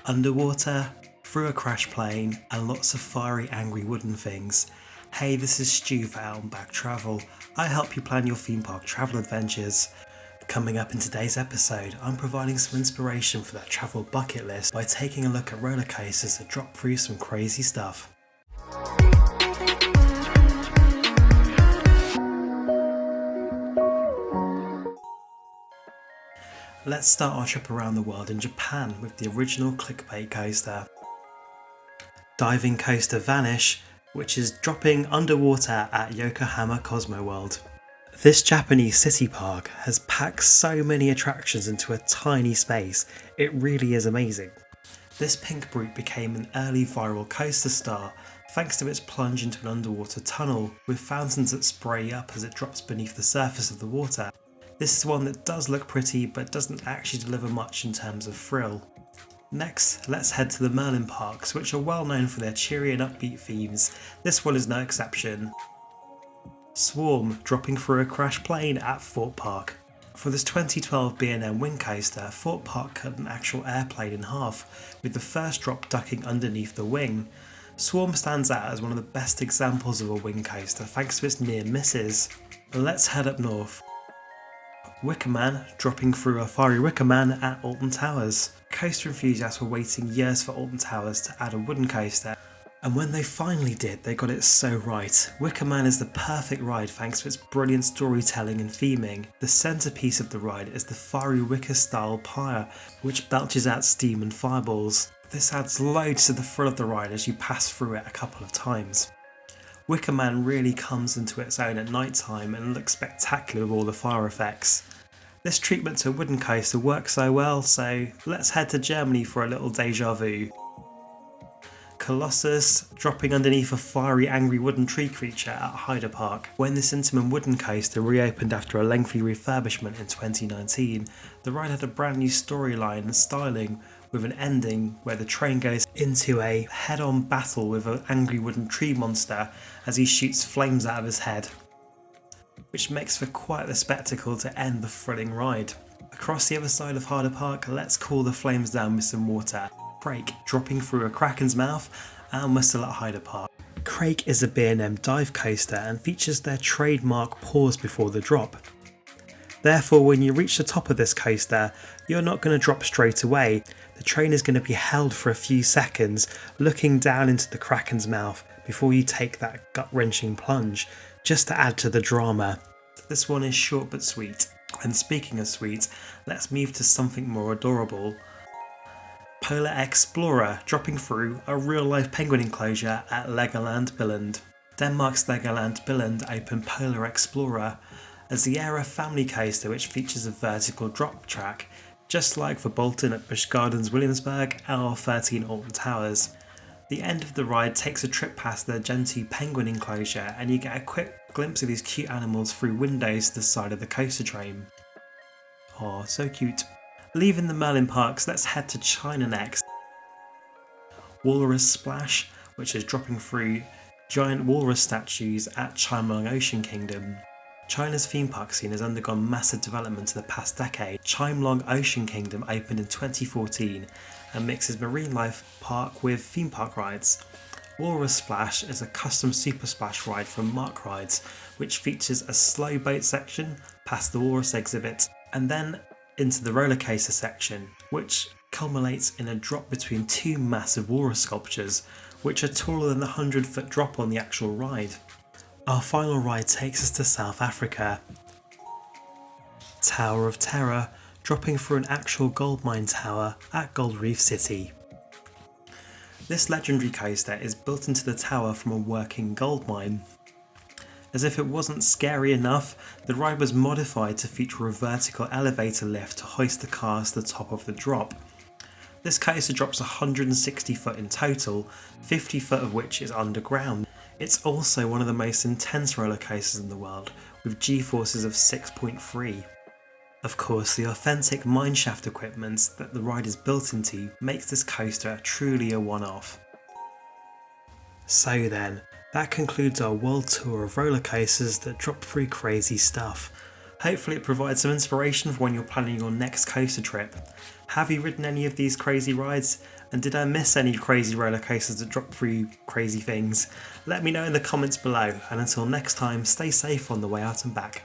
Underwater, through a crash plane, and lots of fiery angry wooden things. Hey, this is Stu for Out and Back Travel. I help you plan your theme park travel adventures. Coming up in today's episode, I'm providing some inspiration for that travel bucket list by taking a look at roller coasters that drop through some crazy stuff. Let's start our trip around the world in Japan with the original clickbait coaster. Diving coaster Vanish, which is dropping underwater at Yokohama Cosmoworld. This Japanese city park has packed so many attractions into a tiny space, it really is amazing. This pink brute became an early viral coaster star thanks to its plunge into an underwater tunnel with fountains that spray up as it drops beneath the surface of the water. This is one that does look pretty but doesn't actually deliver much in terms of thrill. Next, let's head to the Merlin parks, which are well known for their cheery and upbeat themes. This one is no exception. Swarm, dropping through a crash plane at Thorpe Park. For this 2012 B&M wing coaster, Thorpe Park cut an actual airplane in half, with the first drop ducking underneath the wing. Swarm stands out as one of the best examples of a wing coaster thanks to its near misses. Let's head up north. Wicker, dropping through a fiery Wicker at Alton Towers. Coaster enthusiasts were waiting years for Alton Towers to add a wooden coaster, and when they finally did, they got it so right. Wicker is the perfect ride thanks to its brilliant storytelling and theming. The centrepiece of the ride is the fiery Wicker style pyre, which belches out steam and fireballs. This adds loads to the thrill of the ride as you pass through it a couple of times. Wicker really comes into its own at night time and looks spectacular with all the fire effects. This treatment to a wooden coaster works so well, so let's head to Germany for a little deja vu. Colossus, dropping underneath a fiery angry wooden tree creature at Hyde Park. When this Intamin wooden coaster reopened after a lengthy refurbishment in 2019, the ride had a brand new storyline and styling, with an ending where the train goes into a head-on battle with an angry wooden tree monster as he shoots flames out of his head, which makes for quite the spectacle to end the thrilling ride. Across the other side of Hyde Park, let's cool the flames down with some water. Kraken, dropping through a Kraken's mouth, and we're still at Hyde Park. Kraken is a B&M dive coaster and features their trademark pause before the drop. Therefore, when you reach the top of this coaster, you're not going to drop straight away. The train is going to be held for a few seconds, looking down into the Kraken's mouth before you take that gut-wrenching plunge, just to add to the drama. This one is short but sweet. And speaking of sweet, let's move to something more adorable. Polar X-plorer, dropping through a real-life penguin enclosure at Legoland Billund. Denmark's Legoland Billund opened Polar X-plorer as the era family coaster which features a vertical drop track, just like the Bolton at Busch Gardens Williamsburg or 13 Alton Towers. The end of the ride takes a trip past the Gentoo penguin enclosure and you get a quick glimpse of these cute animals through windows to the side of the coaster train. Oh, so cute. Leaving the Merlin parks, let's head to China next. Walrus Splash, which is dropping through giant walrus statues at Chimelong Ocean Kingdom. China's theme park scene has undergone massive development in the past decade. Chimelong Ocean Kingdom opened in 2014 and mixes marine life park with theme park rides. Walrus Splash is a custom super splash ride from Mark Rides, which features a slow boat section past the walrus exhibit and then into the roller coaster section, which culminates in a drop between two massive walrus sculptures, which are taller than the 100-foot drop on the actual ride. Our final ride takes us to South Africa. Tower of Terror, dropping through an actual gold mine tower at Gold Reef City. This legendary coaster is built into the tower from a working gold mine. As if it wasn't scary enough, the ride was modified to feature a vertical elevator lift to hoist the cars to the top of the drop. This coaster drops 160 foot in total, 50 foot of which is underground. It's also one of the most intense roller coasters in the world, with G-forces of 6.3. Of course, the authentic mineshaft equipment that the ride is built into makes this coaster truly a one-off. So then, that concludes our world tour of roller coasters that drop through crazy stuff. Hopefully it provides some inspiration for when you're planning your next coaster trip. Have you ridden any of these crazy rides? And did I miss any crazy roller coasters that drop through crazy things? Let me know in the comments below, and until next time, stay safe on the way out and back.